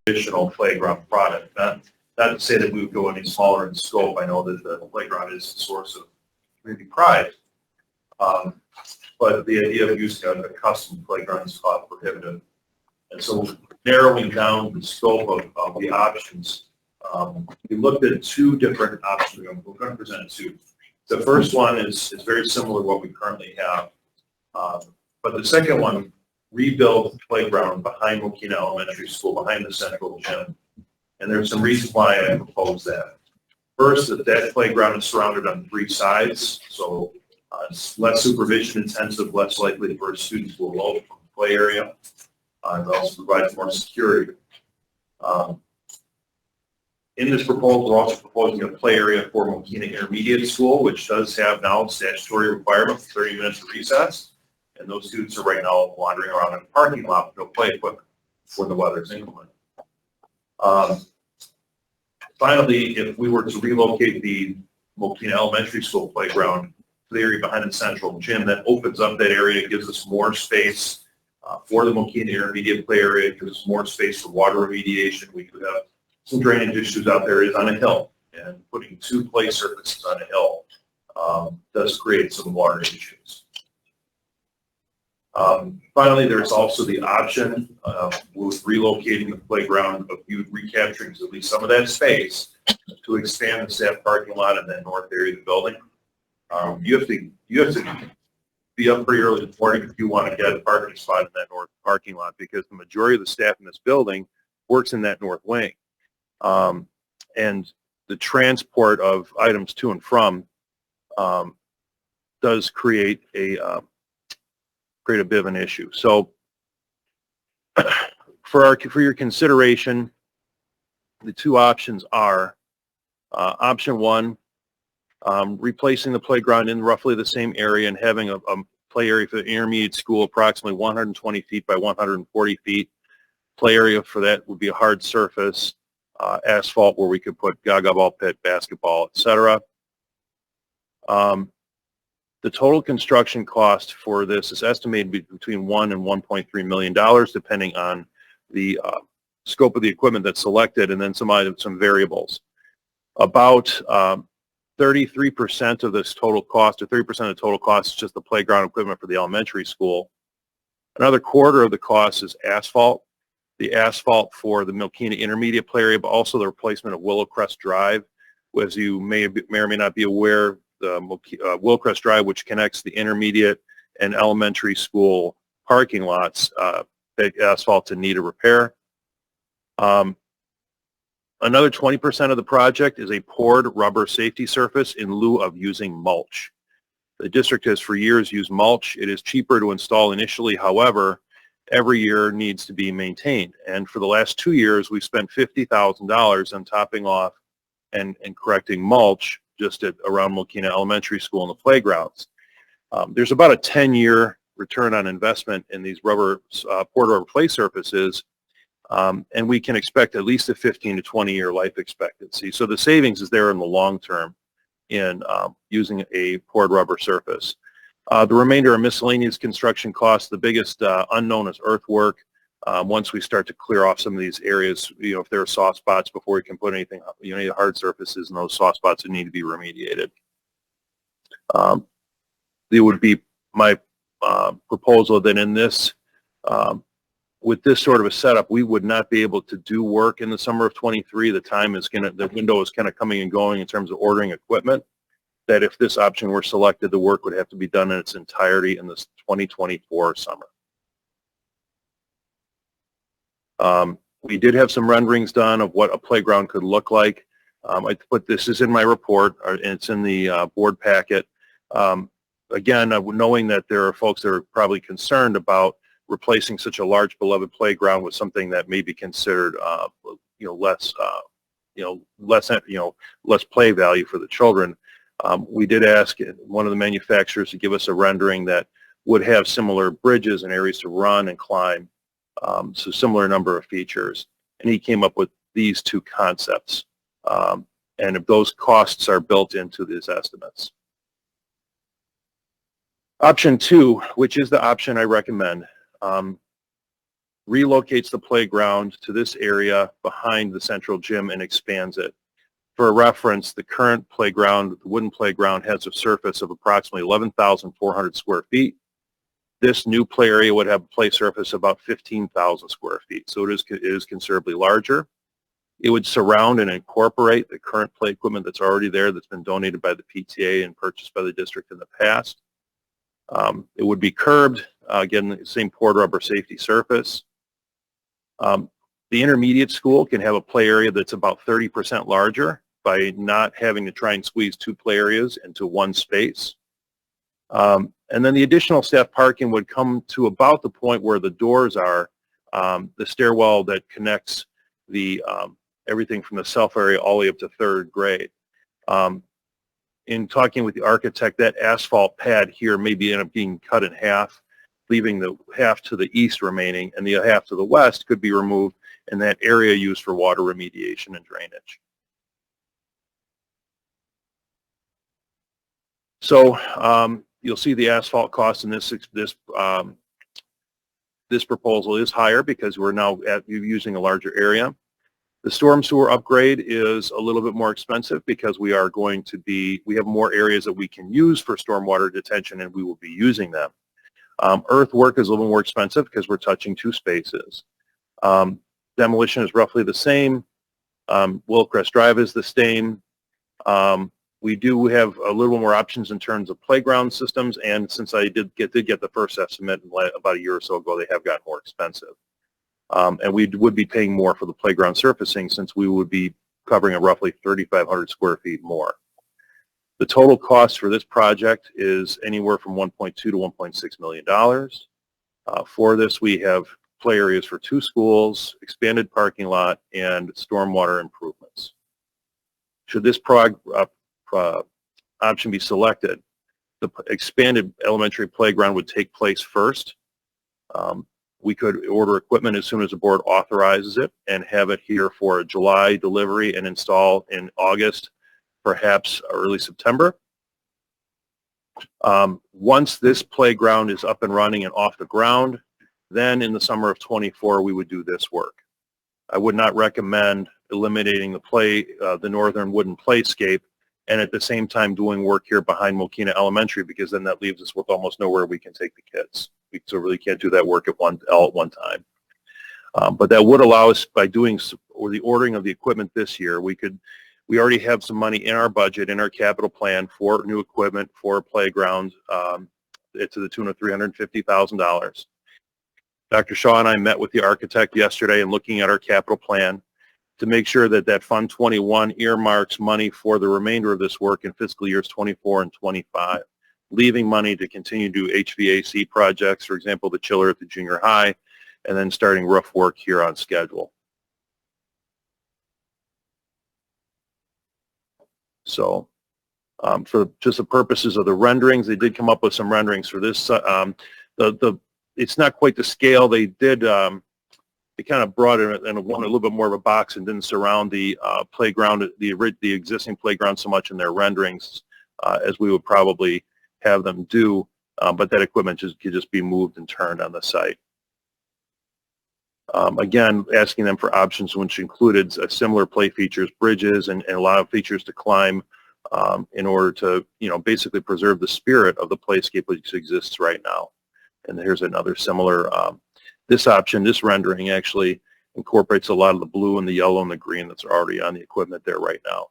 traditional playground product. Not to say that we would go any smaller in scope. I know that the playground is a source of community pride. But the idea of using a custom playground is cost prohibitive. And so narrowing down the scope of the options, we looked at two different options. We're going to present two. The first one is very similar to what we currently have. But the second one, rebuild the playground behind Mokina Elementary School, behind the central gym. And there's some reasons why I propose that. First, that playground is surrounded on three sides, so it's less supervision intensive, less likely for students to elope from the play area. It also provides more security. In this proposal, we're also proposing a play area for Mokina Intermediate School, which does have now statutory requirement for 30 minutes of recess. And those students are right now wandering around in the parking lot with no play equipment when the weather's inclement. Finally, if we were to relocate the Mokina Elementary School playground to the area behind the central gym, that opens up that area, gives us more space for the Mokina Intermediate play area, gives us more space for water remediation. We could have some drainage issues out there. Is on a hill, and putting two play surfaces on a hill does create some water issues. Finally, there's also the option with relocating the playground of you recapturing at least some of that space to expand the staff parking lot in that north area of the building. You have to be up pretty early in the morning if you want to get a parking spot in that north parking lot, because the majority of the staff in this building works in that north wing. And the transport of items to and from does create a bit of an issue. So for your consideration, the two options are option one, replacing the playground in roughly the same area and having a play area for the intermediate school approximately 120 feet by 140 feet. Play area for that would be a hard surface, asphalt where we could put gaga ball pit, basketball, etc. The total construction cost for this is estimated to be between $1 and $1.3 million, depending on the scope of the equipment that's selected, and then some variables. About 33% of this total cost, or 30% of the total cost, is just the playground equipment for the elementary school. Another quarter of the cost is asphalt. The asphalt for the Mokina Intermediate play area, but also the replacement of Willowcrest Drive. As you may or may not be aware, the Willowcrest Drive, which connects the intermediate and elementary school parking lots, that asphalt in need of repair. Another 20% of the project is a poured rubber safety surface in lieu of using mulch. The district has for years used mulch. It is cheaper to install initially, however, every year needs to be maintained. And for the last 2 years, we've spent $50,000 on topping off and correcting mulch just around Mokina Elementary School and the playgrounds. There's about a 10-year return on investment in these poured rubber play surfaces, and we can expect at least a 15 to 20-year life expectancy. So the savings is there in the long term in using a poured rubber surface. The remainder are miscellaneous construction costs. The biggest unknown is earthwork. Once we start to clear off some of these areas, if there are soft spots before we can put anything, any hard surfaces, and those soft spots that need to be remediated. It would be my proposal that in this, with this sort of a setup, we would not be able to do work in the summer of 23. The window is kind of coming and going in terms of ordering equipment. That if this option were selected, the work would have to be done in its entirety in this 2024 summer. We did have some renderings done of what a playground could look like. This is in my report, and it's in the board packet. Again, knowing that there are folks that are probably concerned about replacing such a large beloved playground with something that may be considered, less play value for the children. We did ask one of the manufacturers to give us a rendering that would have similar bridges and areas to run and climb, so similar number of features. And he came up with these two concepts. And if those costs are built into these estimates. Option two, which is the option I recommend, relocates the playground to this area behind the central gym and expands it. For a reference, the current playground, the wooden playground, has a surface of approximately 11,400 square feet. This new play area would have a play surface of about 15,000 square feet, so it is considerably larger. It would surround and incorporate the current play equipment that's already there, that's been donated by the PTA and purchased by the district in the past. It would be curbed, again, the same poured rubber safety surface. The intermediate school can have a play area that's about 30% larger by not having to try and squeeze two play areas into one space. And then the additional staff parking would come to about the point where the doors are, the stairwell that connects the everything from the self area all the way up to third grade. In talking with the architect, that asphalt pad here may end up being cut in half, leaving the half to the east remaining, and the half to the west could be removed, and that area used for water remediation and drainage. So you'll see the asphalt cost in this proposal is higher because we're now using a larger area. The storm sewer upgrade is a little bit more expensive because we have more areas that we can use for stormwater detention, and we will be using them. Earthwork is a little more expensive because we're touching two spaces. Demolition is roughly the same. Willcrest Drive is the same. We do have a little more options in terms of playground systems, and since I did get the first estimate about a year or so ago, they have gotten more expensive. And we would be paying more for the playground surfacing since we would be covering a roughly 3,500 square feet more. The total cost for this project is anywhere from $1.2 to $1.6 million. For this, we have play areas for two schools, expanded parking lot, and stormwater improvements. Should this option be selected, the expanded elementary playground would take place first. We could order equipment as soon as the board authorizes it and have it here for a July delivery and install in August, perhaps early September. Once this playground is up and running and off the ground, then in the summer of 24, we would do this work. I would not recommend eliminating the northern wooden playscape and at the same time doing work here behind Mokina Elementary, because then that leaves us with almost nowhere we can take the kids. We so really can't do that work at one time. But that would allow us, by doing the ordering of the equipment this year, we already have some money in our budget, in our capital plan for new equipment for a playground to the tune of $350,000. Dr. Shaw and I met with the architect yesterday and looking at our capital plan to make sure that Fund 21 earmarks money for the remainder of this work in fiscal years 24 and 25, leaving money to continue to do HVAC projects, for example, the chiller at the junior high, and then starting roof work here on schedule. So for just the purposes of the renderings, they did come up with some renderings for this. It's not quite the scale. They did, they kind of brought it in a little bit more of a box and didn't surround the playground, the existing playground so much in their renderings as we would probably have them do, but that equipment could just be moved and turned on the site. Again, asking them for options which included similar play features, bridges, and a lot of features to climb in order to, basically preserve the spirit of the playscape which exists right now. And here's another similar, this rendering actually incorporates a lot of the blue and the yellow and the green that's already on the equipment there right now.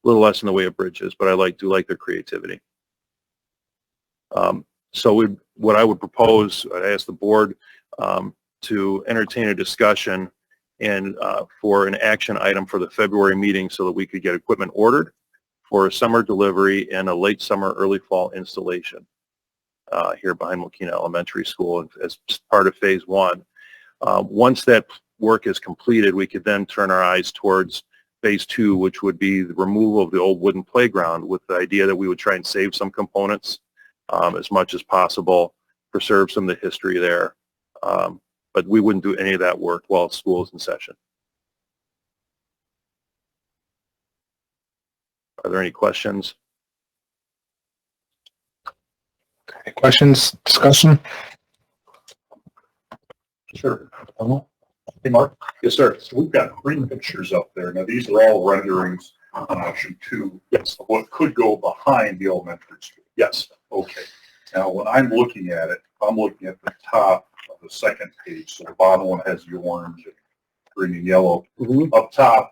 A little less in the way of bridges, but I do like their creativity. So what I would propose, I'd ask the board to entertain a discussion and for an action item for the February meeting so that we could get equipment ordered for a summer delivery and a late summer, early fall installation here behind Mokina Elementary School as part of phase one. Once that work is completed, we could then turn our eyes towards phase two, which would be the removal of the old wooden playground, with the idea that we would try and save some components as much as possible, preserve some of the history there. But we wouldn't do any of that work while school is in session. Are there any questions? Any questions, discussion? Sure. Hey, Mark. Yes, sir. So we've got 3 pictures up there. Now, these are all renderings on option 2. Yes. Of what could go behind the elementary school. Yes. Okay. Now, when I'm looking at it, I'm looking at the top of the second page. So the bottom one has the orange and green and yellow. Mm-hmm. Up top,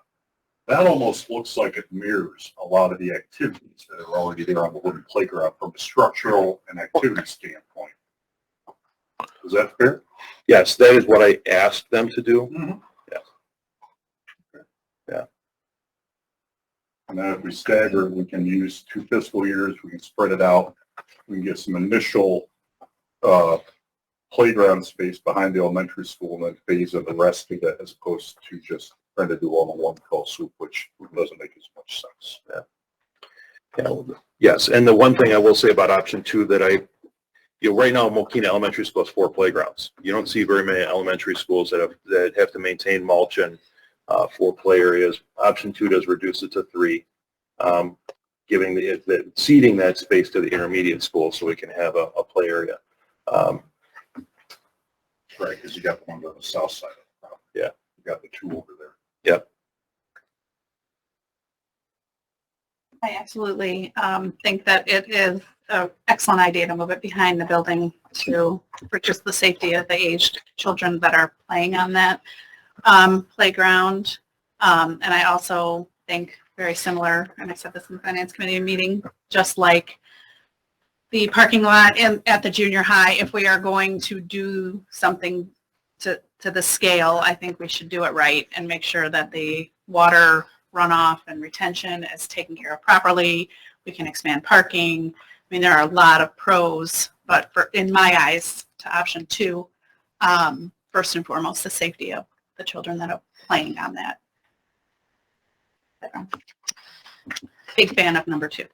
that almost looks like it mirrors a lot of the activities that are already there on the wooden playground from a structural and activity standpoint. Is that fair? Yes, that is what I asked them to do. Mm-hmm. Yes. Yeah. And then if we stagger, we can use 2 fiscal years. We can spread it out. We can get some initial playground space behind the elementary school and then phase in the rest of it as opposed to just trying to do all in one fell swoop, which doesn't make as much sense. Yeah. Yeah. Yes, and the one thing I will say about option 2 that right now Mokina Elementary School has 4 playgrounds. You don't see very many elementary schools that have to maintain mulch and 4 play areas. Option 2 does reduce it to 3, giving ceding that space to the intermediate school so we can have a play area. Right, because you got the one on the south side of the property. Yeah. You got the 2 over there. Yep. I absolutely think that it is an excellent idea to move it behind the building for just the safety of the aged children that are playing on that playground. And I also think very similar, and I said this in the Finance Committee meeting, just like the parking lot at the junior high, if we are going to do something to the scale, I think we should do it right and make sure that the water runoff and retention is taken care of properly. We can expand parking. I mean, there are a lot of pros, but in my eyes, to option 2, first and foremost, the safety of the children that are playing on that. Big fan of number 2.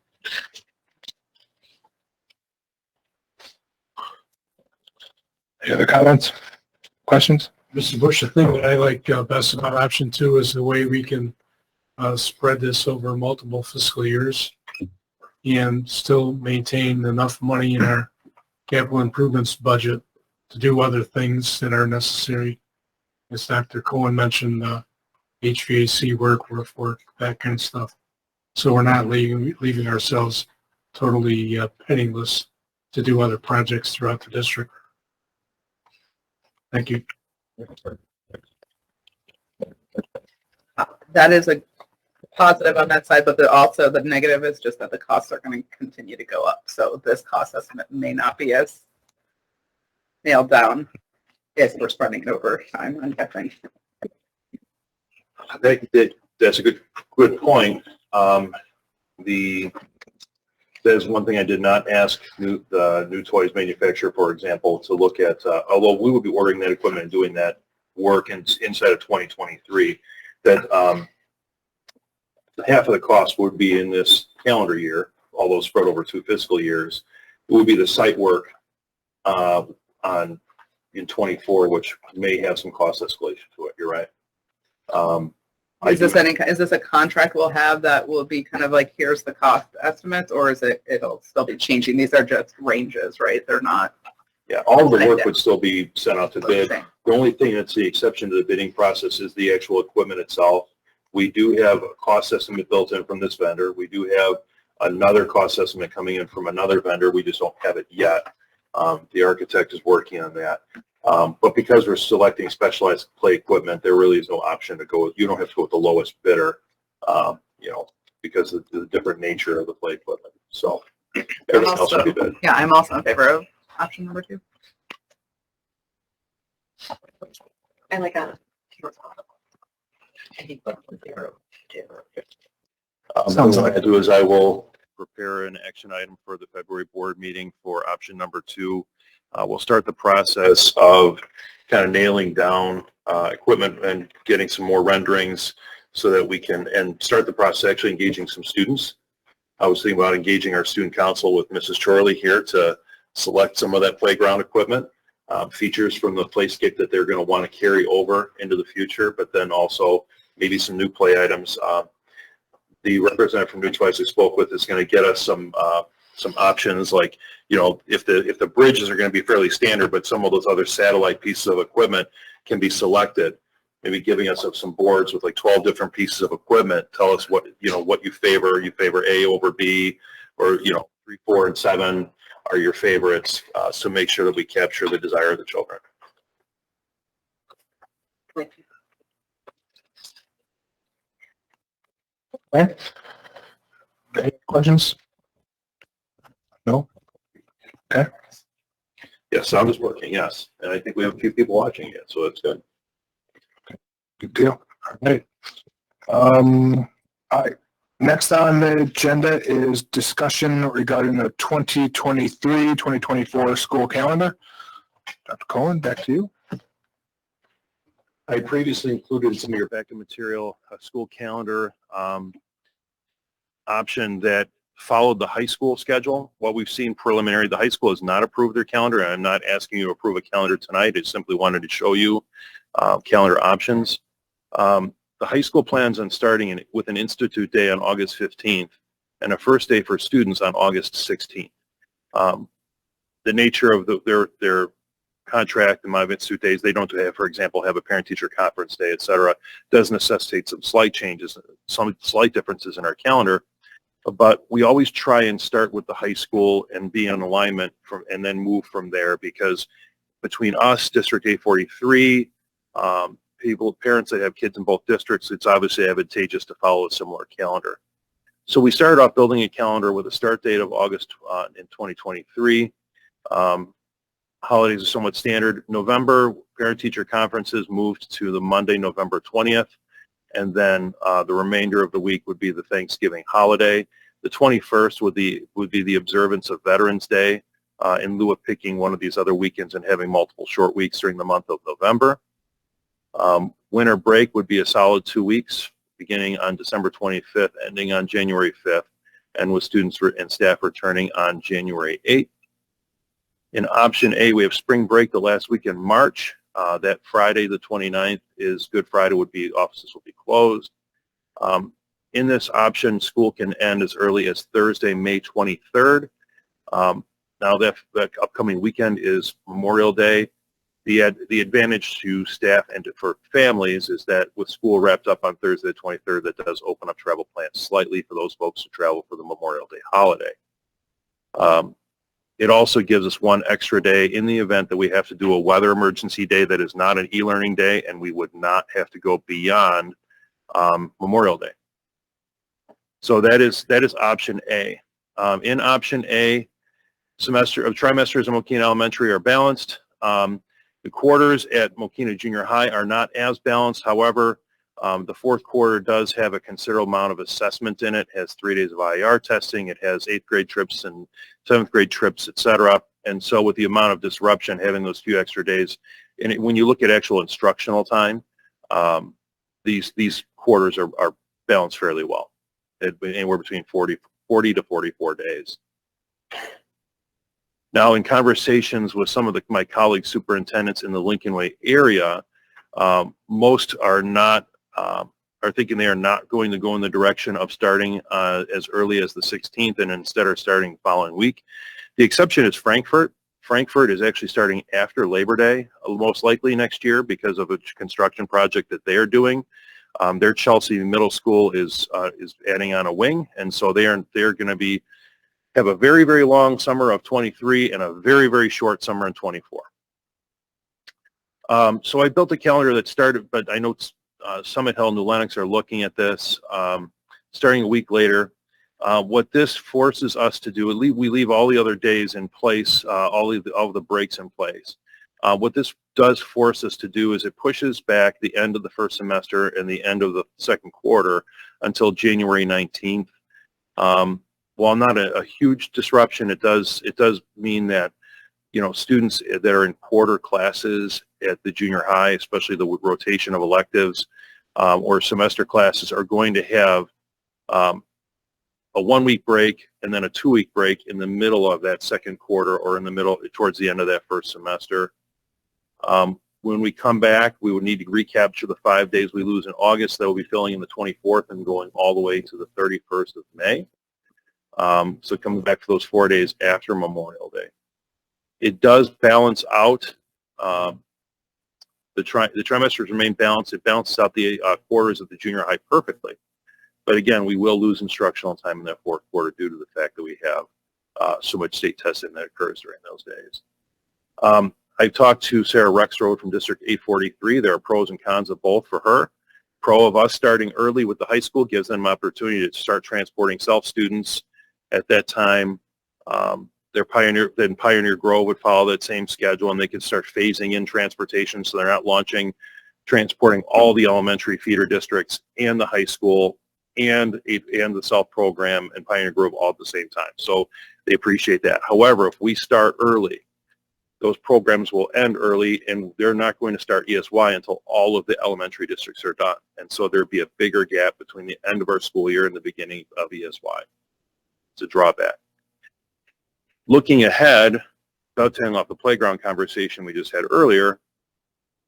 Any other comments, questions? Mr. Bush, the thing that I like best about option 2 is the way we can spread this over multiple fiscal years and still maintain enough money in our capital improvements budget to do other things that are necessary. As Dr. Cohen mentioned, HVAC work, roof work, that kind of stuff. So we're not leaving ourselves totally penniless to do other projects throughout the district. Thank you. That is a positive on that side, but also the negative is just that the costs are going to continue to go up. So this cost estimate may not be as nailed down as we're spreading it over time, I'm guessing. I think that's a good point. That is one thing I did not ask the new toys manufacturer, for example, to look at, although we would be ordering that equipment and doing that work inside of 2023, that half of the cost would be in this calendar year, although spread over 2 fiscal years. It would be the site work in 24, which may have some cost escalation to it. You're right. Is this a contract we'll have that will be kind of like, here's the cost estimates, or is it'll still be changing? These are just ranges, right? They're not. Yeah, all the work would still be sent out to bid. The only thing that's the exception to the bidding process is the actual equipment itself. We do have a cost estimate built in from this vendor. We do have another cost estimate coming in from another vendor. We just don't have it yet. The architect is working on that. But because we're selecting specialized play equipment, there really is no option to go with. You don't have to go with the lowest bidder, because of the different nature of the play equipment. So everything else will be bid. Yeah, I'm also in favor of option number 2. I like that. What I'm going to do is I will prepare an action item for the February board meeting for option number 2. We'll start the process of kind of nailing down equipment and getting some more renderings so that we can, and start the process actually engaging some students. I was thinking about engaging our student council with Mrs. Chorley here to select some of that playground equipment, features from the playscape that they're going to want to carry over into the future, but then also maybe some new play items. The representative from New Twice I spoke with is going to get us some some options like, if the bridges are going to be fairly standard, but some of those other satellite pieces of equipment can be selected, maybe giving us some boards with like 12 different pieces of equipment. Tell us what you favor. You favor A over B, or 3, 4, and 7 are your favorites. So make sure that we capture the desire of the children. Okay. Any questions? No? Okay. Yes, sound is working. Yes, and I think we have a few people watching it, so that's good. Good deal. All right. All right. Next on the agenda is discussion regarding the 2023-2024 school calendar. Dr. Cohen, back to you. I previously included some of your backup material, a school calendar option that followed the high school schedule. What we've seen preliminary, the high school has not approved their calendar, and I'm not asking you to approve a calendar tonight. I simply wanted to show you calendar options. The high school plans on starting with an Institute Day on August 15th and a first day for students on August 16th. The nature of their contract and my Institute Days, they don't have, for example, have a parent-teacher conference day, et cetera, does necessitate some slight changes, some slight differences in our calendar. But we always try and start with the high school and be in alignment and then move from there, because between us, District 843, parents that have kids in both districts, it's obviously advantageous to follow a similar calendar. So we started off building a calendar with a start date of August in 2023. Holidays are somewhat standard. November, parent-teacher conferences moved to the Monday, November 20th. And then the remainder of the week would be the Thanksgiving holiday. The 21st would be the observance of Veterans Day in lieu of picking one of these other weekends and having multiple short weeks during the month of November. Winter break would be a solid 2 weeks, beginning on December 25th, ending on January 5th, and with students and staff returning on January 8th. In option A, we have spring break the last week in March. That Friday, the 29th, is Good Friday. Offices will be closed. In this option, school can end as early as Thursday, May 23rd. Now that upcoming weekend is Memorial Day. The advantage to staff and for families is that with school wrapped up on Thursday, the 23rd, that does open up travel plans slightly for those folks who travel for the Memorial Day holiday. It also gives us one extra day in the event that we have to do a weather emergency day that is not an e-learning day, and we would not have to go beyond Memorial Day. So that is option A. In option A, trimesters in Mokina Elementary are balanced. The quarters at Mokina Junior High are not as balanced. However, the fourth quarter does have a considerable amount of assessment in it. It has 3 days of IER testing. It has 8th grade trips and 7th grade trips, et cetera. And so with the amount of disruption, having those few extra days, and when you look at actual instructional time, these quarters are balanced fairly well, anywhere between 40 to 44 days. Now, in conversations with some of my colleague superintendents in the Lincoln Way area, most are thinking they are not going to go in the direction of starting as early as the 16th and instead are starting the following week. The exception is Frankfurt. Frankfurt is actually starting after Labor Day, most likely next year, because of a construction project that they are doing. Their Chelsea Middle School is adding on a wing, and so they're going to have a very, very long summer of 23 and a very, very short summer in 24. So I built a calendar that started, but I know Summit Hill and New Lenox are looking at this starting a week later. What this forces us to do, we leave all the other days in place, all of the breaks in place. What this does force us to do is it pushes back the end of the first semester and the end of the second quarter until January 19th. While not a huge disruption, it does mean that students that are in quarter classes at the junior high, especially the rotation of electives or semester classes, are going to have a 1 week break and then a 2 week break in the middle of that second quarter or in the middle towards the end of that first semester. When we come back, we would need to recapture the 5 days we lose in August. That will be filling in the 24th and going all the way to the 31st of May. So coming back to those 4 days after Memorial Day. It does balance out, the trimesters remain balanced. It balances out the quarters of the junior high perfectly. But again, we will lose instructional time in that fourth quarter due to the fact that we have so much state testing that occurs during those days. I talked to Sarah Rexroad from District 843. There are pros and cons of both for her. Pro of us starting early with the high school gives them an opportunity to start transporting self-students at that time. Pioneer Grove would follow that same schedule, and they could start phasing in transportation, so they're not transporting all the elementary feeder districts and the high school and the South program and Pioneer Grove all at the same time. So they appreciate that. However, if we start early, those programs will end early, and they're not going to start ESY until all of the elementary districts are done. And so there'd be a bigger gap between the end of our school year and the beginning of ESY. It's a drawback. Looking ahead, dovetailing off the playground conversation we just had earlier,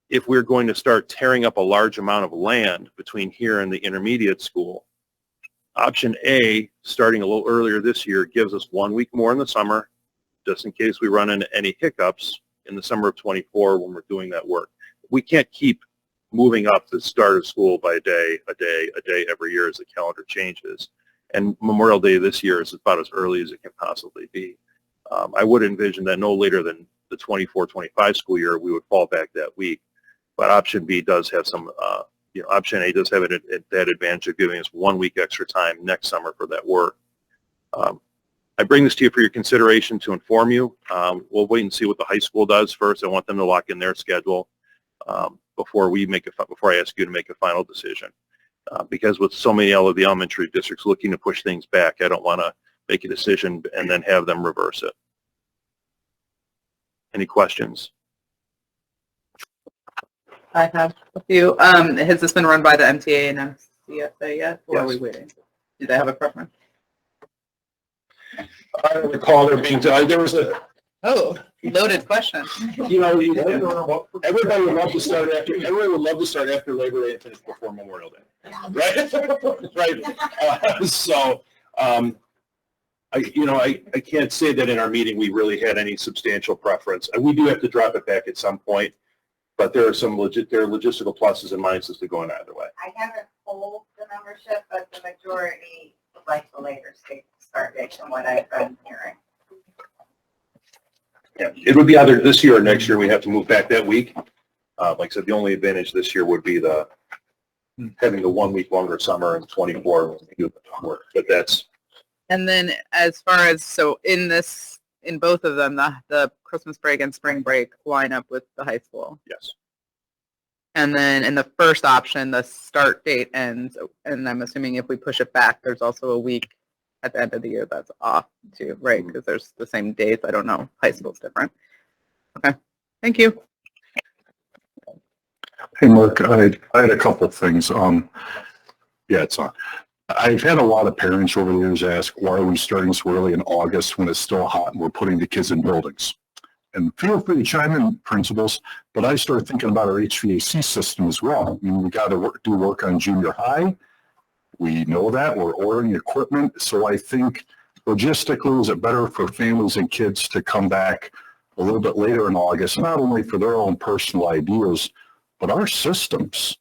if we're going to start tearing up a large amount of land between here and the intermediate school, option A, starting a little earlier this year, gives us 1 week more in the summer, just in case we run into any hiccups in the summer of 24 when we're doing that work. We can't keep moving up the start of school by a day every year as the calendar changes. And Memorial Day this year is about as early as it can possibly be. I would envision that no later than the 24-25 school year, we would fall back that week. But option B does have some, option A does have that advantage of giving us 1 week extra time next summer for that work. I bring this to you for your consideration to inform you. We'll wait and see what the high school does first. I want them to lock in their schedule before I ask you to make a final decision. Because with so many of the elementary districts looking to push things back, I don't want to make a decision and then have them reverse it. Any questions? I have a few. Has this been run by the MTA and MCSA yet, or are we waiting? Do they have a preference? I don't recall there being, there was a, Oh, loaded question. everybody would love to start after Labor Day and finish before Memorial Day. Right? Right. I can't say that in our meeting we really had any substantial preference. We do have to drop it back at some point, but there are logistical pluses and minuses to going either way. I haven't polled the membership, but the majority would like the later start date from what I've been hearing. Yeah, it would be either this year or next year. We have to move back that week. Like I said, the only advantage this year would be having the 1 week longer summer in 24 when we do the work. But that's. And then as far as, so in both of them, the Christmas break and spring break line up with the high school. Yes. And then in the first option, the start date ends, and I'm assuming if we push it back, there's also a week at the end of the year that's off too, right? Because there's the same dates. I don't know. High school's different. Okay. Thank you. Hey, Mark, I had a couple of things. Yeah, it's on. I've had a lot of parents over the years ask, why are we starting so early in August when it's still hot and we're putting the kids in buildings? And feel free to chime in, principals, but I started thinking about our HVAC system as well. I mean, we got to do work on junior high. We know that. We're ordering equipment. So I think logistically, is it better for families and kids to come back a little bit later in August, not only for their own personal ideas, but our systems.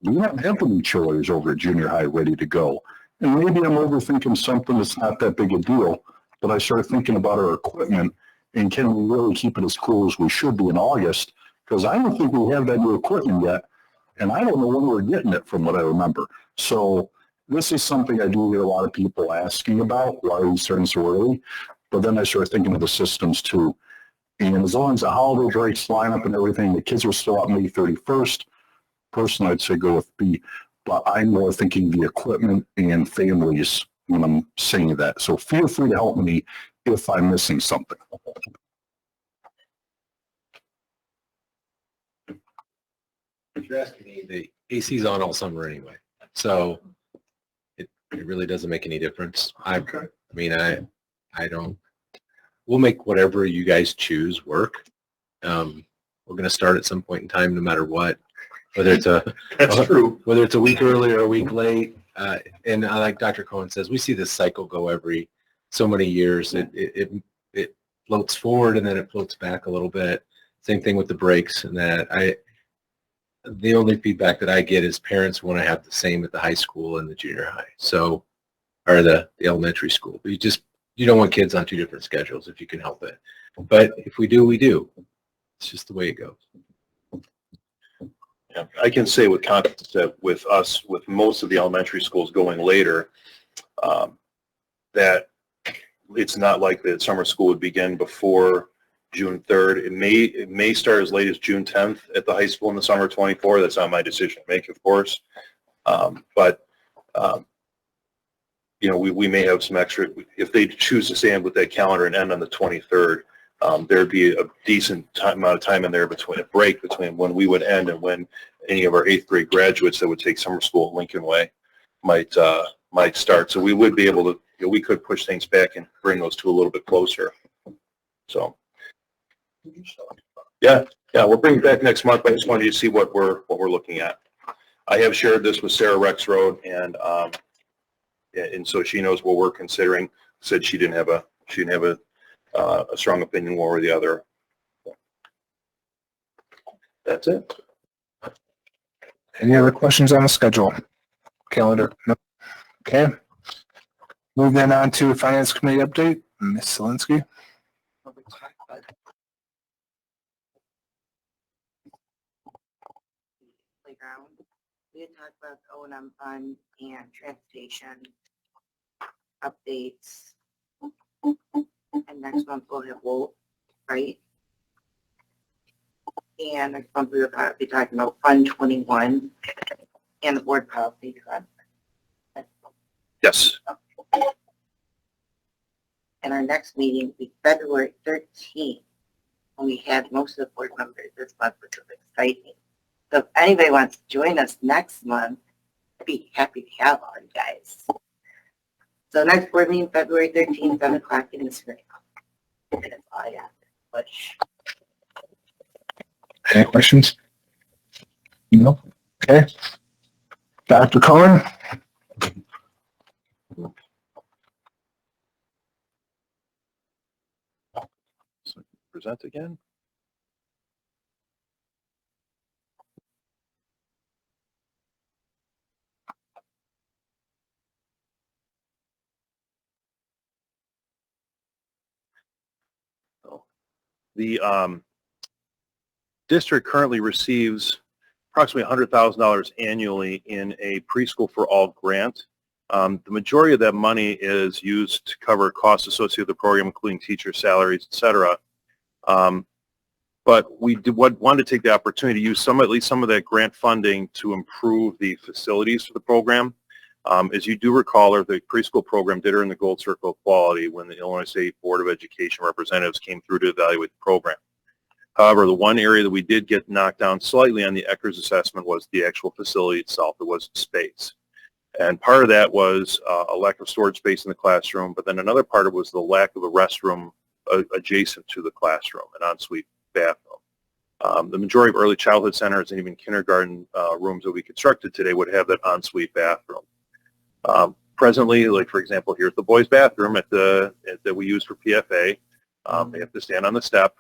We don't have the new chillers over at junior high ready to go. And maybe I'm overthinking something that's not that big a deal, but I started thinking about our equipment and can we really keep it as cool as we should be in August? Because I don't think we have that new equipment yet. And I don't know when we're getting it from what I remember. So this is something I do hear a lot of people asking about. Why are we starting so early? But then I started thinking of the systems too. And as long as the holiday breaks line up and everything, the kids are still out May 31st. Personally, I'd say go with B. But I'm more thinking the equipment and families when I'm saying that. So feel free to help me if I'm missing something. If you're asking me, the AC's on all summer anyway, so it really doesn't make any difference. I don't. We'll make whatever you guys choose work. We're going to start at some point in time, no matter what, whether it's That's true. whether it's a week early or a week late. And like Dr. Cohen says, we see this cycle go every so many years, it floats forward and then it floats back a little bit. Same thing with the brakes and that. The only feedback that I get is parents want to have the same at the high school and the junior high. So, or the elementary school. But you don't want kids on two different schedules if you can help it. But if we do, we do. It's just the way it goes. Yeah, I can say with confidence that with most of the elementary schools going later, that it's not likely that summer school would begin before June 3rd. It may start as late as June 10th at the high school in the summer 24. That's not my decision to make, of course. We may have some extra, if they choose to stay in with that calendar and end on the 23rd, there'd be a decent amount of time in there between a break between when we would end and when any of our 8th grade graduates that would take summer school at Lincoln Way might start. So we would be able to, we could push things back and bring those two a little bit closer. So, yeah, we'll bring it back next month. I just wanted you to see what we're looking at. I have shared this with Sarah Rexroad, and so she knows what we're considering. Said she didn't have a strong opinion one or the other. That's it. Any other questions on the schedule? Calendar? No. Okay. Moving on to Finance Committee update. Ms. Selinsky. Playground. We had talked about the O&M fund and transportation updates. And next month we'll have Wolt, right? And next month we will be talking about Fund 21 and the board policy. Correct? Yes. And our next meeting will be February 13th, when we have most of the board members this month, which is exciting. So if anybody wants to join us next month, I'd be happy to have all you guys. So next board meeting, February 13th, 7 o'clock in this room. That's all I got. Which Any questions? No. Okay. Dr. Cohen. So present again. The district currently receives approximately $100,000 annually in a preschool for all grant. The majority of that money is used to cover costs associated with the program, including teacher salaries, et cetera. But we wanted to take the opportunity to use at least some of that grant funding to improve the facilities for the program. As you do recall, the preschool program did earn the Gold Circle of Quality when the Illinois State Board of Education representatives came through to evaluate the program. However, the one area that we did get knocked down slightly on the Eckers assessment was the actual facility itself. It was space. And part of that was a lack of storage space in the classroom, but then another part of it was the lack of a restroom adjacent to the classroom, an ensuite bathroom. The majority of early childhood centers and even kindergarten rooms that we constructed today would have that ensuite bathroom. Presently, like for example, here's the boys' bathroom that we use for PFA. They have to stand on the step.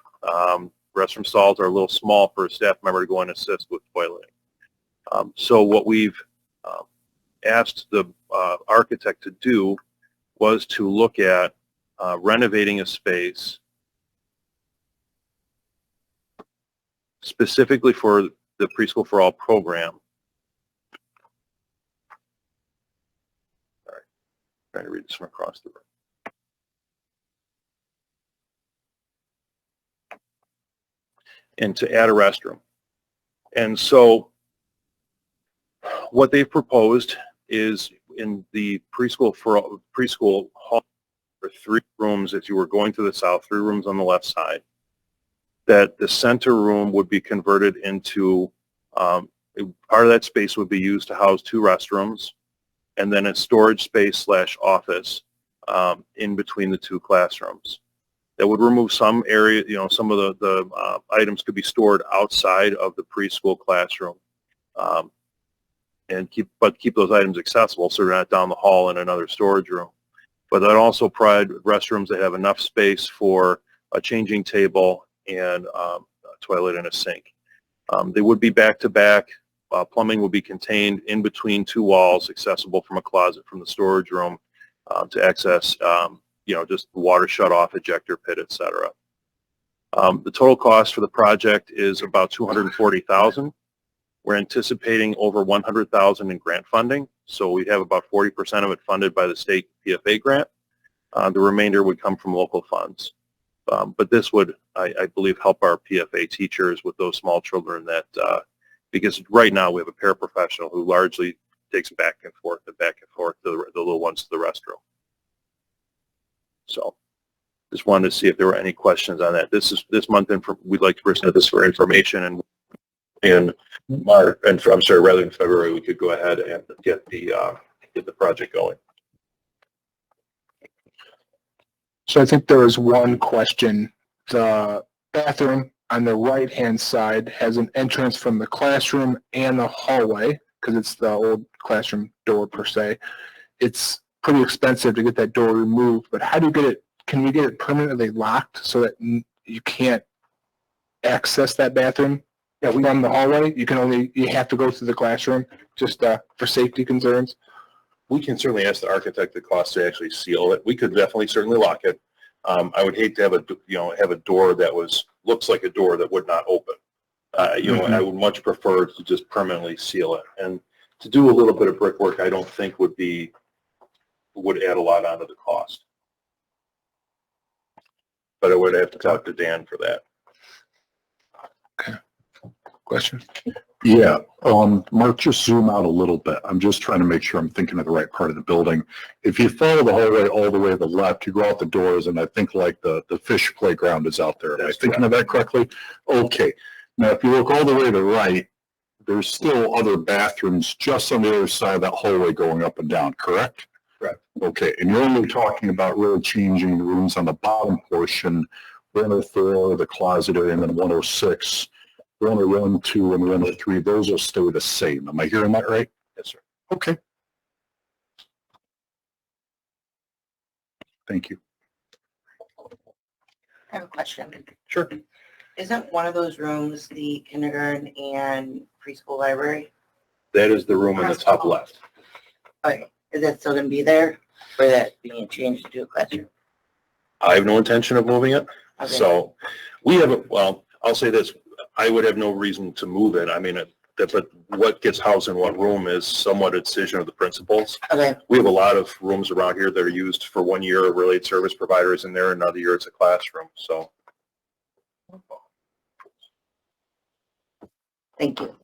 Restroom stalls are a little small for a staff member to go and assist with toileting. So what we've asked the architect to do was to look at renovating a space specifically for the Preschool for All program. Sorry, trying to read this from across the room. And to add a restroom. And so what they've proposed is in the preschool hall, for 3 rooms, if you were going to the south, 3 rooms on the left side, that the center room would be converted into, part of that space would be used to house 2 restrooms, and then a storage space / office in between the 2 classrooms. That would remove some area, some of the items could be stored outside of the preschool classroom, and keep those items accessible so they're not down the hall in another storage room. but that also provide restrooms that have enough space for a changing table and a toilet and a sink. They would be back-to-back. Plumbing will be contained in between two walls, accessible from a closet from the storage room to access, just the water shut-off, ejector pit, etc. The total cost for the project is about $240,000. We're anticipating over $100,000 in grant funding, so we have about 40% of it funded by the state PFA grant. The remainder would come from local funds. But this would, I believe, help our PFA teachers with those small children that, because right now we have a paraprofessional who largely takes back and forth the little ones to the restroom. So just wanted to see if there were any questions on that. This month, we'd like to present this for information, and in March, rather than February, we could go ahead and get the project going. So I think there was one question. The bathroom on the right-hand side has an entrance from the classroom and the hallway, because it's the old classroom door per se. It's pretty expensive to get that door removed, but how do you get it? Can we get it permanently locked so that you can't access that bathroom from the hallway? You have to go through the classroom just for safety concerns. We can certainly ask the architect the cost to actually seal it. We could definitely certainly lock it. I would hate to have a door that looks like a door that would not open. I would much prefer to just permanently seal it. And to do a little bit of brickwork, I don't think would add a lot onto the cost. But I would have to talk to Dan for that. Okay. Question? Yeah, Mark, just zoom out a little bit. I'm just trying to make sure I'm thinking of the right part of the building. If you follow the hallway all the way to the left, you go out the doors, and I think like the fish playground is out there. Am I thinking of that correctly? Okay. Now, if you look all the way to the right, there's still other bathrooms just on the other side of that hallway going up and down, correct? Correct. Okay, and you're only talking about really changing the rooms on the bottom portion, 104, the closet area, and then 106. 101, 2, and 103, those will stay the same. Am I hearing that right? Yes, sir. Okay. Thank you. I have a question. Sure. Isn't one of those rooms the kindergarten and preschool library? That is the room in the top left. Okay, is that still going to be there, or that being changed to a classroom? I have no intention of moving it. Okay. So we have, I'll say this, I would have no reason to move it. I mean, but what gets housed in what room is somewhat a decision of the principals. Okay, We have a lot of rooms around here that are used for 1 year, related service providers in there, another year it's a classroom, so. thank you.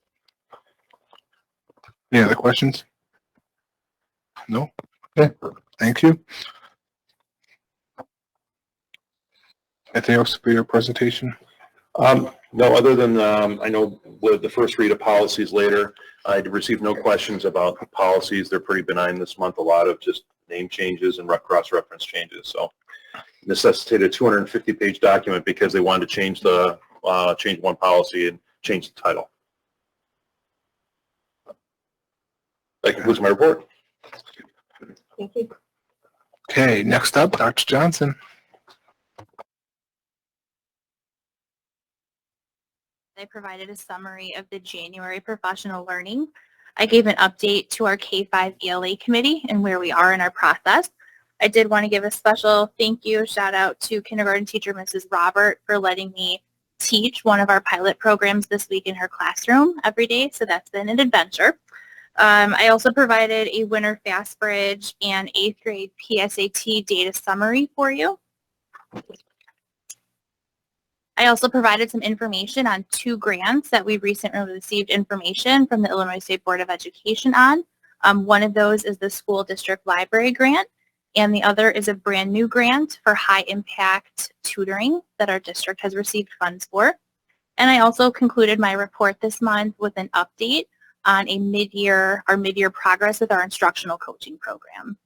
Any other questions? No? Okay, thank you. Anything else for your presentation? No, other than, I know with the first read of policies later, I received no questions about policies. They're pretty benign this month, a lot of just name changes and cross-reference changes. So necessitated a 250-page document because they wanted to change one policy and change the title. That concludes my report. Thank you. Okay, next up, Dr. Johnson. I provided a summary of the January professional learning. I gave an update to our K-5 ELA committee and where we are in our process. I did want to give a special thank you, shout out to kindergarten teacher Mrs. Robert for letting me teach one of our pilot programs this week in her classroom every day, so that's been an adventure. I also provided a winter FastBridge and 8th grade PSAT data summary for you. I also provided some information on 2 grants that we recently received information from the Illinois State Board of Education on. One of those is the school district library grant, and the other is a brand new grant for high impact tutoring that our district has received funds for. And I also concluded my report this month with an update on our mid-year progress with our instructional coaching program.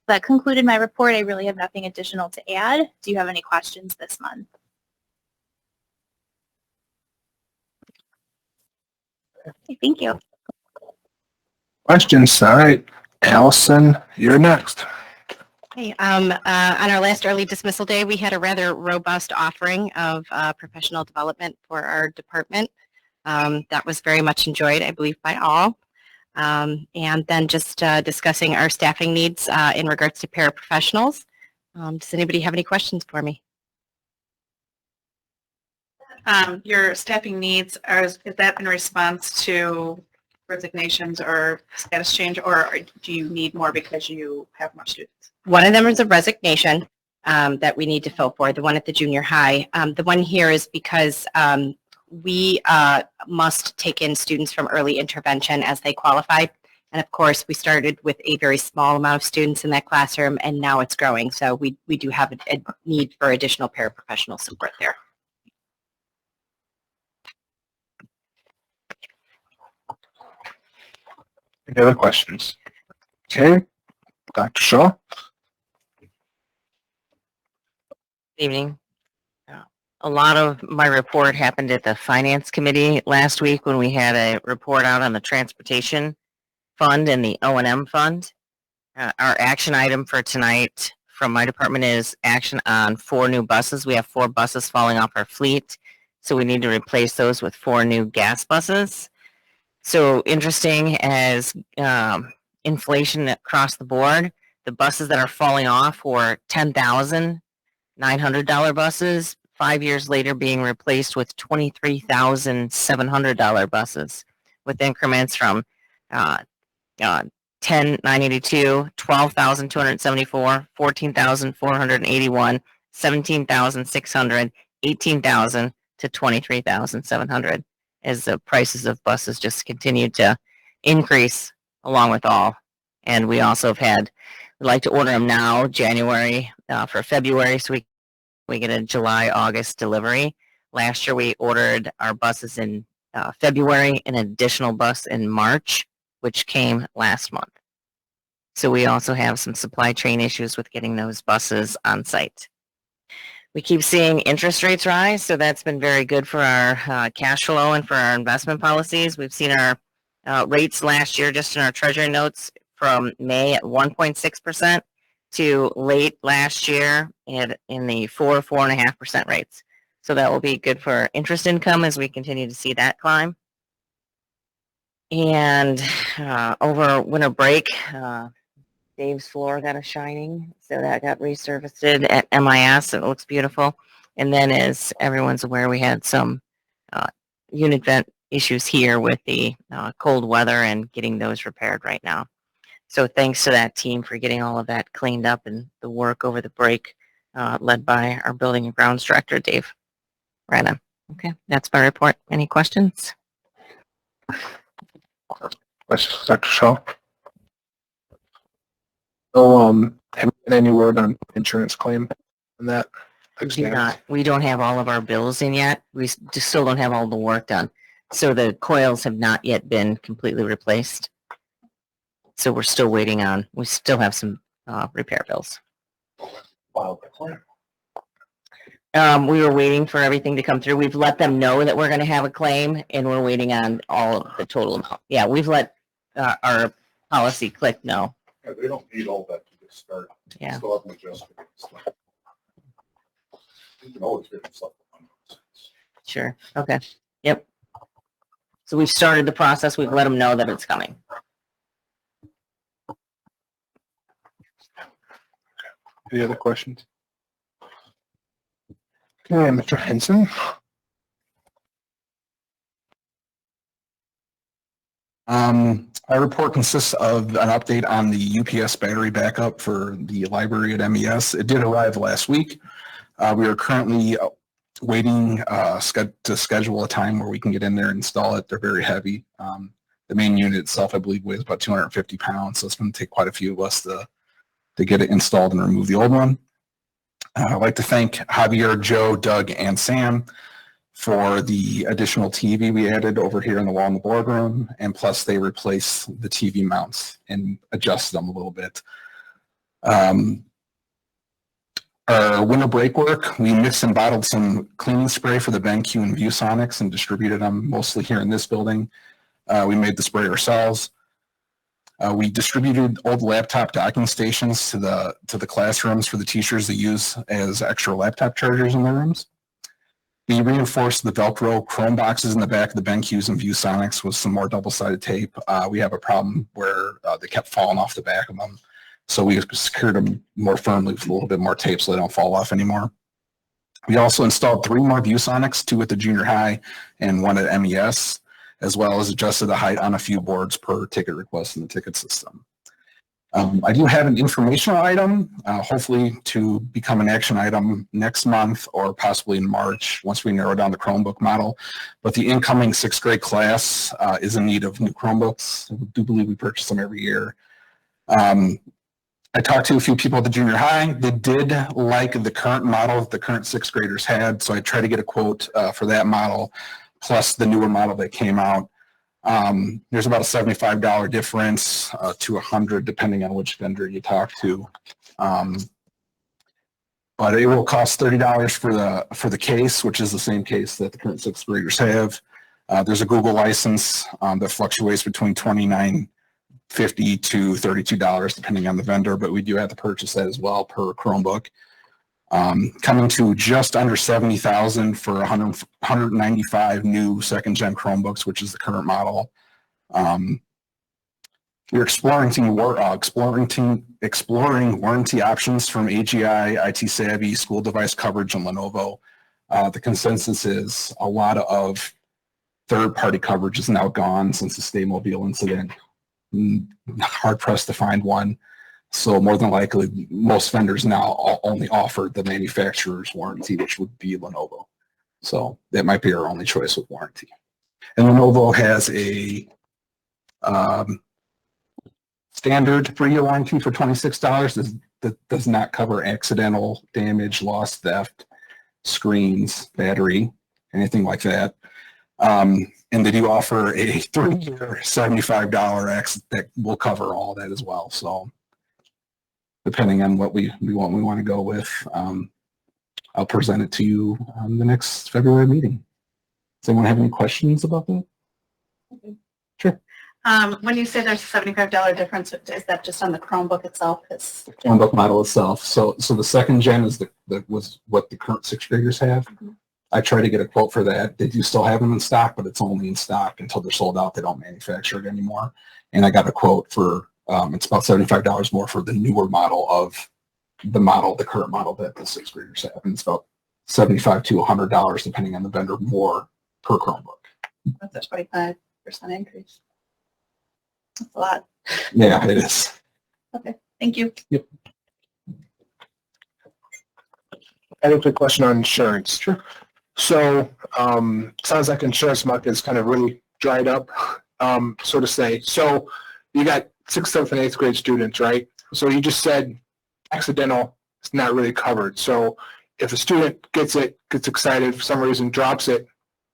That concluded my report. I really have nothing additional to add. Do you have any questions this month? Okay, thank you. Questions? All right, Allison, you're next. Hey, on our last early dismissal day, we had a rather robust offering of professional development for our department. That was very much enjoyed, I believe, by all. And then just discussing our staffing needs in regards to paraprofessionals. Does anybody have any questions for me? Your staffing needs, is that in response to resignations or status change, or do you need more because you have more students? One of them is a resignation that we need to fill for, the one at the junior high. The one here is because we must take in students from early intervention as they qualify. And of course, we started with a very small amount of students in that classroom, and now it's growing. So we do have a need for additional paraprofessional support there. Any other questions? Okay, Dr. Shaw. Evening. A lot of my report happened at the Finance Committee last week when we had a report out on the Transportation Fund and the O&M Fund. Our action item for tonight from my department is action on 4 new buses. We have 4 buses falling off our fleet, so we need to replace those with 4 new gas buses. So interesting as inflation across the board, the buses that are falling off were $10,900 buses, 5 years later being replaced with $23,700 buses with increments from $10,982, $12,274, $14,481, $17,600, $18,000 to $23,700 as the prices of buses just continue to increase along with all. And we also have had, we'd like to order them now, January for February, so we get a July, August delivery. Last year we ordered our buses in February, an additional bus in March, which came last month. So we also have some supply chain issues with getting those buses on site. We keep seeing interest rates rise, so that's been very good for our cash flow and for our investment policies. We've seen our rates last year, just in our treasury notes, from May at 1.6% to late last year in the 4.5% rates. So that will be good for interest income as we continue to see that climb. And over winter break, Dave's floor got a shining, so that got resurfaced at MIS. It looks beautiful. And then, as everyone's aware, we had some unit vent issues here with the cold weather and getting those repaired right now. So thanks to that team for getting all of that cleaned up and the work over the break led by our building and grounds director, Dave Rana. Okay, that's my report. Any questions? Questions, Dr. Shaw? So, have you had any word on insurance claim on that? We don't have all of our bills in yet. We just still don't have all the work done. So the coils have not yet been completely replaced. So we're still waiting on, we still have some repair bills. Wow. We were waiting for everything to come through. We've let them know that we're going to have a claim, and we're waiting on all of the total amount. Yeah, we've let our policy click know. Yeah, they don't need all that to get started. Yeah. Still haven't adjusted stuff. You can always get stuff. Sure. Okay. Yep. So we've started the process. We've let them know that it's coming. Any other questions? Okay, Mr. Henson. Our report consists of an update on the UPS battery backup for the library at MES. It did arrive last week. We are currently waiting to schedule a time where we can get in there and install it. They're very heavy. The main unit itself, I believe, weighs about 250 pounds, so it's going to take quite a few of us to get it installed and remove the old one. I'd like to thank Javier, Joe, Doug, and Sam for the additional TV we added over here in the wall in the boardroom, and plus they replaced the TV mounts and adjusted them a little bit. Our winter break work, we mixed and bottled some cleaning spray for the BenQ and ViewSonics and distributed them mostly here in this building. We made the spray ourselves. We distributed old laptop docking stations to the classrooms for the teachers to use as extra laptop chargers in their rooms. We reinforced the Velcro Chrome boxes in the back of the BenQs and ViewSonics with some more double-sided tape. We have a problem where they kept falling off the back of them. So we secured them more firmly with a little bit more tape so they don't fall off anymore. We also installed 3 more ViewSonics, 2 at the junior high and 1 at MES, as well as adjusted the height on a few boards per ticket request in the ticket system. I do have an informational item, hopefully to become an action item next month or possibly in March once we narrow down the Chromebook model. But the incoming 6th grade class is in need of new Chromebooks. I do believe we purchase them every year. I talked to a few people at the junior high. They did like the current model that the current 6th graders had, so I tried to get a quote for that model, plus the newer model that came out. There's about a $75 difference to $100 depending on which vendor you talk to. But it will cost $30 for the case, which is the same case that the current 6th graders have. There's a Google license that fluctuates between $29.50 to $32 depending on the vendor, but we do have to purchase that as well per Chromebook. Coming to just under $70,000 for 195 new 2nd gen Chromebooks, which is the current model. We're exploring warranty options from AGI, IT Savvy, School Device Coverage, and Lenovo. The consensus is a lot of third-party coverage is now gone since the Staymobile incident. Hard pressed to find one. So more than likely, most vendors now only offer the manufacturer's warranty, which would be Lenovo. So that might be our only choice with warranty. And Lenovo has a standard 3-year warranty for $26 that does not cover accidental damage, loss, theft, screens, battery, anything like that. And they do offer a 3-year $75 that will cover all that as well. So depending on what we want to go with, I'll present it to you on the next February meeting. Does anyone have any questions about that? Okay. Sure. When you say there's a $75 difference, is that just on the Chromebook itself? The Chromebook model itself. So the 2nd gen is was what the current 6th graders have. Mm-hmm. I try to get a quote for that. They do still have them in stock, but it's only in stock until they're sold out. They don't manufacture it anymore. And I got a quote for it's about $75 more for the newer model of the current model that the 6th graders have. And it's about $75 to $100 depending on the vendor more per Chromebook. That's a 25% increase. That's a lot. Yeah, it is. Okay, thank you. Yep. I have a quick question on insurance. Sure. So, sounds like insurance market is kind of really dried up, so to say. So you got 6th, 7th, and 8th grade students, right? So you just said accidental is not really covered. So if a student gets excited, for some reason drops it,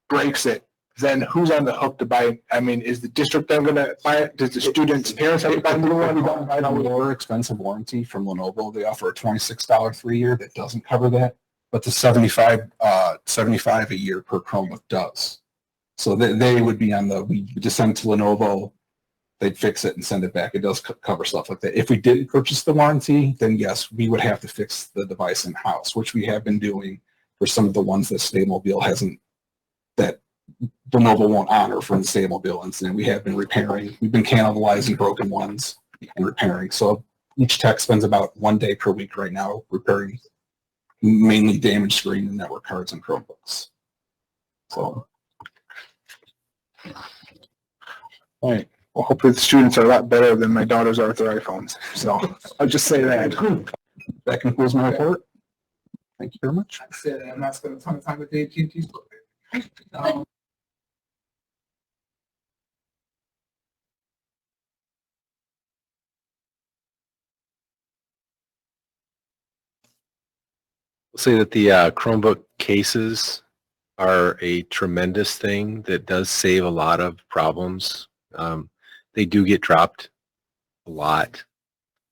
breaks it, then who's on the hook to buy it? I mean, is the district then going to buy it? Does the student's parents have to buy it? Buy a more expensive warranty from Lenovo. They offer a $26 3-year that doesn't cover that, but the $75 a year per Chromebook does. So they would be on we just send to Lenovo, they'd fix it and send it back. It does cover stuff like that. If we didn't purchase the warranty, then yes, we would have to fix the device in-house, which we have been doing for some of the ones that Staymobile hasn't, that Lenovo won't honor from the Staymobile incident. We have been repairing. We've been cannibalizing broken ones and repairing. So each tech spends about 1 day per week right now repairing mainly damaged screen and network cards and Chromebooks. So. All right. Well, hopefully the students are a lot better than my daughters are with their iPhones. So I'll just say that. That concludes my report. Thank you very much. I said I'm not spending a ton of time with the AT&T store. I'll say that the Chromebook cases are a tremendous thing that does save a lot of problems. They do get dropped a lot.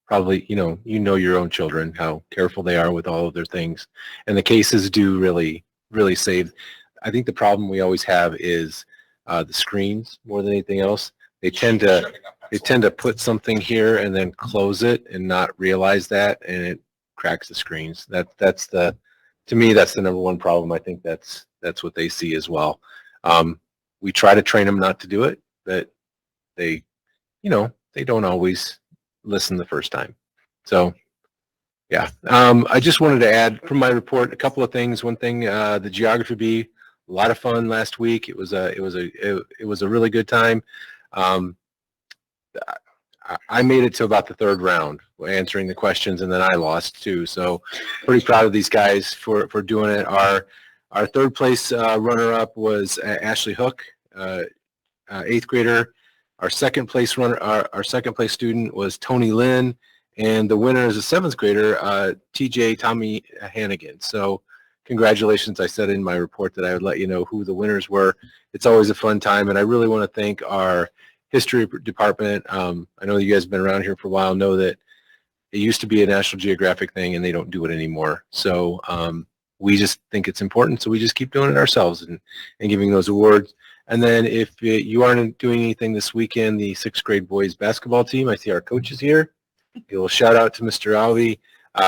Probably, you know your own children, how careful they are with all of their things. And the cases do really, really save. I think the problem we always have is the screens more than anything else. They tend to they tend to put something here and then close it and not realize that, and it cracks the screens. To me, that's the number one problem. I think that's what they see as well. We try to train them not to do it, but they don't always listen the first time. So, yeah. I just wanted to add from my report a couple of things. One thing, the geography bee, a lot of fun last week. It was a really good time. I made it to about the third round answering the questions, and then I lost too. So pretty proud of these guys for doing it. Our third place runner-up was Ashley Hook, 8th grader. Our second place student was Tony Lynn, and the winner is a 7th grader, TJ Tommy Hannigan. So congratulations. I said in my report that I would let you know who the winners were. It's always a fun time, and I really want to thank our history department. I know you guys have been around here for a while, know that it used to be a National Geographic thing and they don't do it anymore. So we just think it's important, so we just keep doing it ourselves and giving those awards. And then if you aren't doing anything this weekend, the 6th grade boys basketball team, I see our coaches here. A little shout out to Mr. Alvey.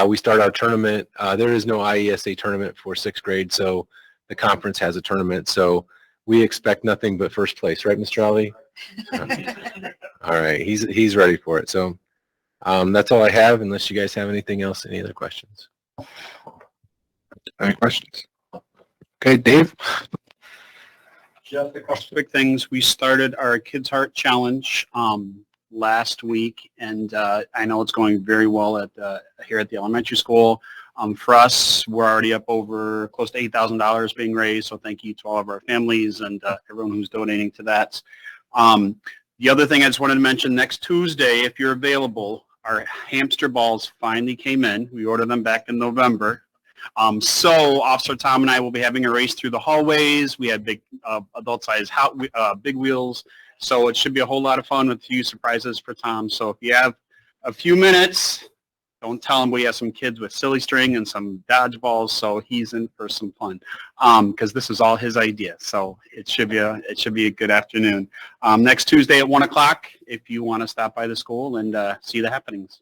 We start our tournament. There is no IESA tournament for 6th grade, so the conference has a tournament. So we expect nothing but first place, right, Mr. Alvey? All right, he's ready for it. So that's all I have, unless you guys have anything else, any other questions. Any questions? Okay, Dave? Just a couple quick things. We started our Kids Heart Challenge last week, and I know it's going very well here at the elementary school. For us, we're already up over close to $8,000 being raised, so thank you to all of our families and everyone who's donating to that. The other thing I just wanted to mention, next Tuesday, if you're available, our hamster balls finally came in. We ordered them back in November. So Officer Tom and I will be having a race through the hallways. We have big adult-sized big wheels, so it should be a whole lot of fun with a few surprises for Tom. So if you have a few minutes, don't tell him we have some kids with silly string and some dodgeballs, so he's in for some fun because this is all his idea. So it should be a good afternoon. Next Tuesday at 1 o'clock, if you want to stop by the school and see the happenings.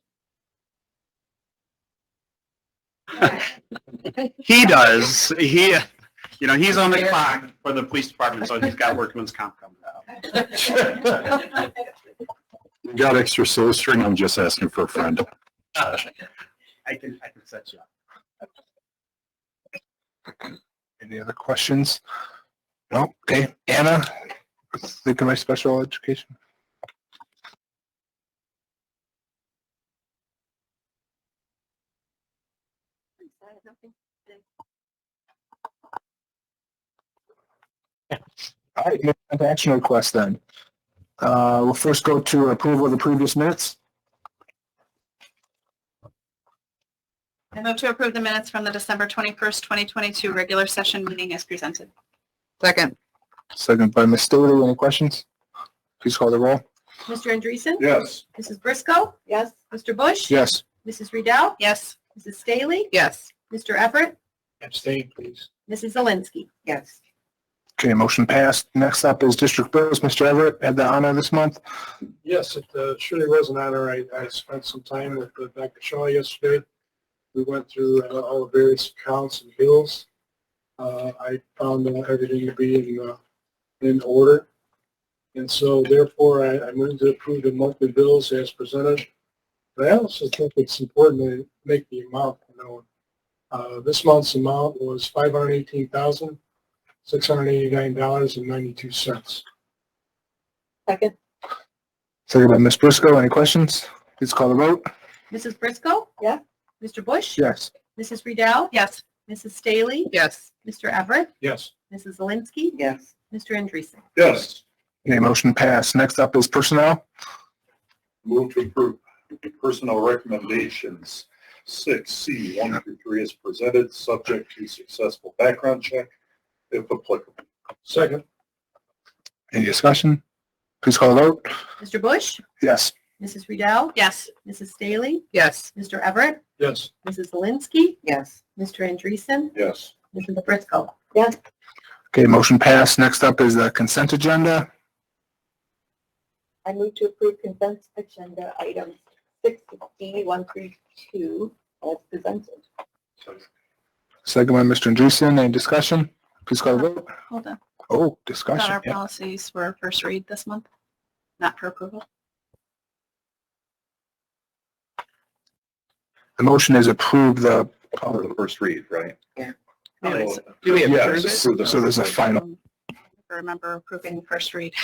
He does. He's on the clock for the police department, so he's got workman's comp coming out. You got extra silly string? I'm just asking for a friend. I can set you up. Any other questions? No? Okay. Anna, think of my special education. All right, moving on to action requests then. We'll first go to approval of the previous minutes. I move to approve the minutes from the December 21st, 2022 regular session meeting as presented. Second. Second by Ms. Staley. Any questions? Please call the roll. Mr. Andreessen? Yes. Mrs. Briscoe? Yes. Mr. Bush? Yes. Mrs. Riedel? Yes. Mrs. Staley? Yes. Mr. Everett? Abstain, please. Mrs. Zelinski? Yes. Okay, motion passed. Next up is district bills. Mr. Everett had the honor this month. Yes, it surely was an honor. I spent some time with Dr. Shaw yesterday. We went through all the various accounts and bills. I found everything to be in order. And so therefore, I moved to approve the monthly bills as presented. But I also think it's important to make the amount known. This month's amount was $518,689.92. Second. Second by Ms. Briscoe. Any questions? Please call the vote. Mrs. Briscoe? Yes. Mr. Bush? Yes. Mrs. Riedel? Yes. Mrs. Staley? Yes. Mr. Everett? Yes. Mrs. Zelinski? Yes. Mr. Andreessen? Yes. Okay, motion passed. Next up is personnel. Move to approve personnel recommendations 6C 1 through 3 is presented, subject to successful background check, if applicable. Second. Any discussion? Please call the vote. Mr. Bush? Yes. Mrs. Riedel? Yes. Mrs. Staley? Yes. Mr. Everett? Yes. Mrs. Zelinski? Yes. Mr. Andreessen? Yes. Mrs. Briscoe? Yes. Okay, motion passed. Next up is the consent agenda. I move to approve consent agenda items 6D, 1 through 2 as presented. Second by Mr. Andreessen. Any discussion? Please call the vote. Hold on. Oh, Thought discussion. our Yeah. policies were first read this month, not for approval. The motion is approve the. For the first read, right? Do we approve Yes, it? so there's a final. I remember approving the first read.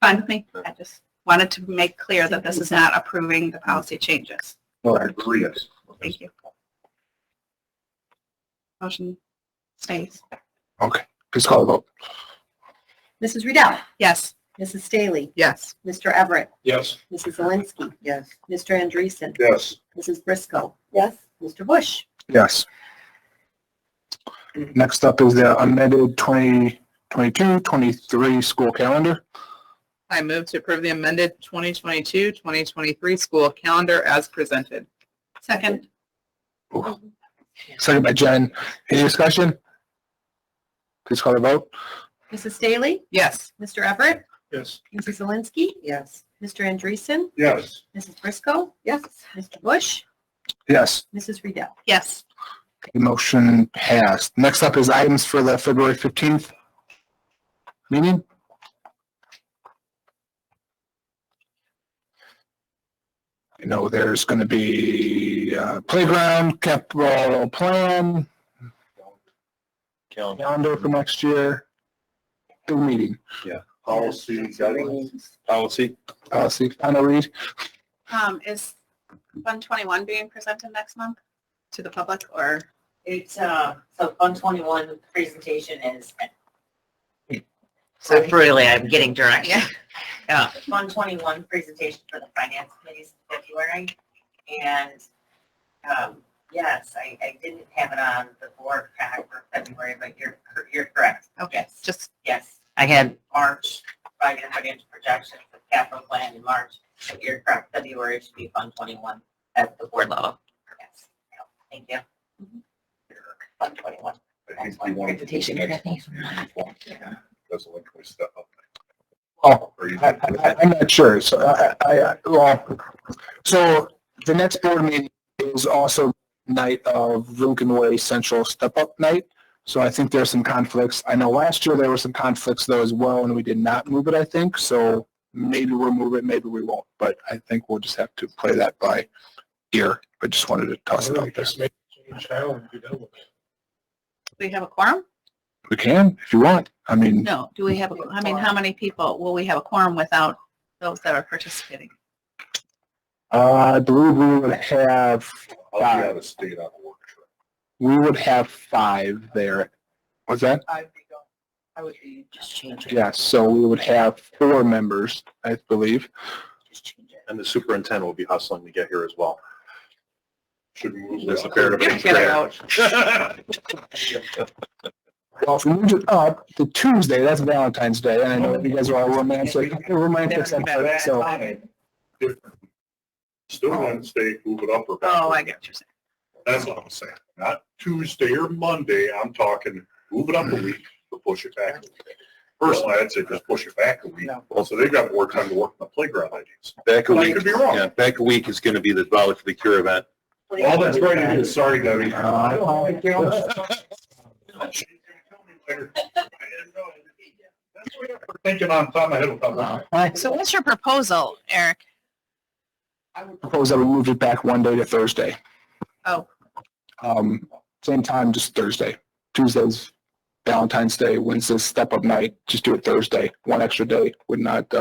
Fine with me. I just wanted to make clear that this is not approving the policy changes. Yes. Thank you. Motion stays. Okay, please call the vote. Mrs. Riedel. Yes. Mrs. Staley. Yes. Mr. Everett. Yes. Mrs. Zelinski. Yes. Mr. Andreessen. Yes. Mrs. Briscoe. Yes. Mr. Bush. Yes. Next up is the amended 2022-23 school calendar. I move to approve the amended 2022-2023 school calendar as presented. Second. Second by Jen. Any discussion? Please call the vote. Mrs. Staley. Yes. Mr. Everett. Yes. Mrs. Zelinski. Yes. Mr. Andreessen. Yes. Mrs. Briscoe. Yes. Mr. Bush. Yes. Mrs. Riedel. Yes. The motion passed. Next up is items for the February 15th meeting. You know, there's going to be playground, capital plan, calendar for next year. Big meeting. Policy, guidelines. Policy. See, final read. Is 121 being presented next month to the public or? It's, so 121 presentation is, so really I'm getting direction. Yeah. 121 presentation for the finance committees in February. And, yes, I didn't have it on the board pack for February, but you're correct. Okay, just, Yes, I had, March, 5-year financial projections, the capital plan in March. But you're correct, February should be 121 at the board level. Yes, thank you. 121. Next one, presentation. That's like we step up. Oh, I'm not sure. So so the next board meeting is also night of Lincoln Way Central Step Up Night. So I think there's some conflicts. I know last year there were some conflicts though as well, and we did not move it, I think. So maybe we'll move it, maybe we won't. But I think we'll just have to play that by ear. I just wanted to toss it out there. Just make a change now and be done with it. do we have a quorum? We can, if you want. I mean, No. Do we have, I mean, how many people will we have a quorum without those that are participating? I believe we would have I'll be out of state on a work trip. we would have 5 there. Was that? I would be just change it. Yes, so we would have 4 members, I believe. And the superintendent will be hustling to get here as well. Should we move There's this a pair of Get it out. Well, if we moved it up to Tuesday, that's Valentine's Day, and I know you guys are all romantic, so. Still Wednesday, move it up or back. Oh, I get what you're saying. That's what I'm saying. Not Tuesday or Monday. I'm talking move it up a week, but push it back. Personally, I'd say just push it back a week. So they've got more time to work on the playground ideas. Back a I week. could be wrong. Yeah, back a week is going to be the Volley for the Cure event. All that's right it is. Sorry, Debbie. That's what I'm thinking on top of my head without that. So what's your proposal, Eric? I would propose that we moved it back one day to Thursday. Oh. Same time, just Thursday. Tuesday's Valentine's Day, Wednesday's Step Up Night, just do it Thursday, one extra day, would not,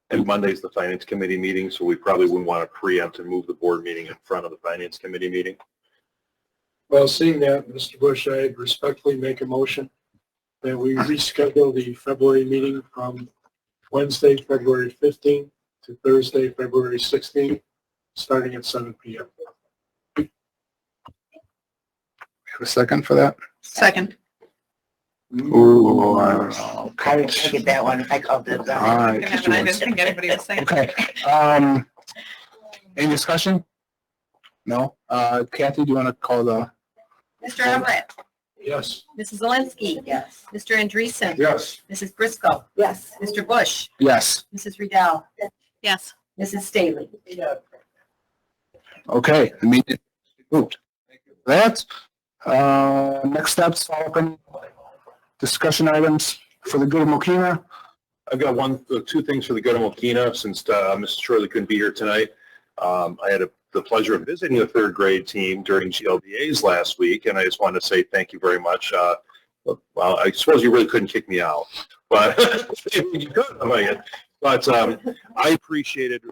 And Monday's the finance committee meeting, so we probably wouldn't want to preempt and move the board meeting in front of the finance committee meeting. Well, seeing that, Mr. Bush, I respectfully make a motion that we reschedule the February meeting from Wednesday, February 15th to Thursday, February 16th, starting at 7 p.m. have a second for that? Second. Ooh, I don't know. I get that one. I called it. All right. I didn't think anybody was saying. Okay, any discussion? No? Kathy, do you want to call the? Mr. Everett. Yes. Mrs. Zelinski. Yes. Mr. Andreessen. Yes. Mrs. Briscoe. Yes. Mr. Bush. Yes. Mrs. Riedel. Yes. Mrs. Staley. Okay, the meeting is moved. That, next steps, follow-up discussion items for the good of Mokina. I've got two things for the good of Mokina, since Mrs. Shirley couldn't be here tonight. I had the pleasure of visiting the third grade team during GLDAs last week, and I just wanted to say thank you very much. Well, I suppose you really couldn't kick me out, but you could. But I appreciated,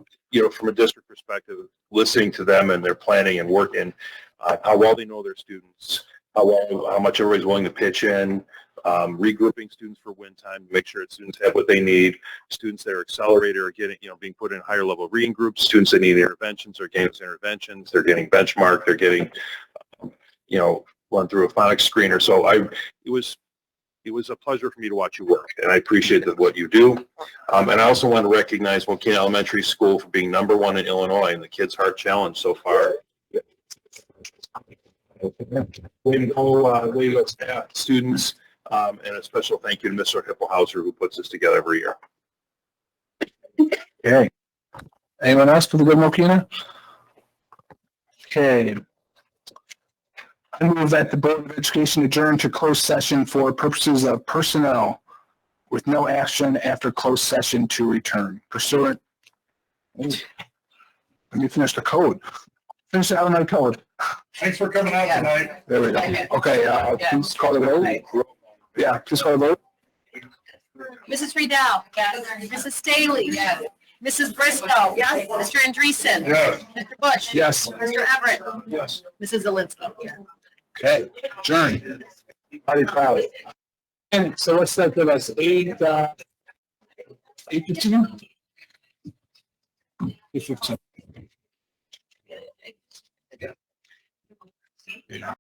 from a district perspective, listening to them and their planning and work, and how well they know their students, how much everybody's willing to pitch in, regrouping students for win time, make sure that students have what they need. Students that are accelerated are getting, being put in higher level reading groups. Students that need interventions are getting interventions. They're getting benchmarked. They're getting, run through a phonics screener. So it was a pleasure for me to watch you work, and I appreciate what you do. And I also want to recognize Mokina Elementary School for being #1 in Illinois in the Kids Heart Challenge so far. Way to go, staff, students, and a special thank you to Mr. Hipplehauser, who puts this together every year. Okay. Anyone else for the good of Mokina? Okay. I move that the Board of Education adjourn to closed session for purposes of personnel with no action after closed session to return pursuant. Let me finish the code. Finish the Illinois code. Thanks for coming out tonight. There we go. Okay, please call the vote. Yeah, please call the vote. Mrs. Riedel. Yes. Mrs. Staley. Yes. Mrs. Briscoe. Yes. Mr. Andreessen. Yes. Mr. Bush. Yes. Mr. Everett. Yes. Mrs. Zelinski. Okay, adjourn. Party proud. And so what's that give us? 8:15? 8:15. Yeah.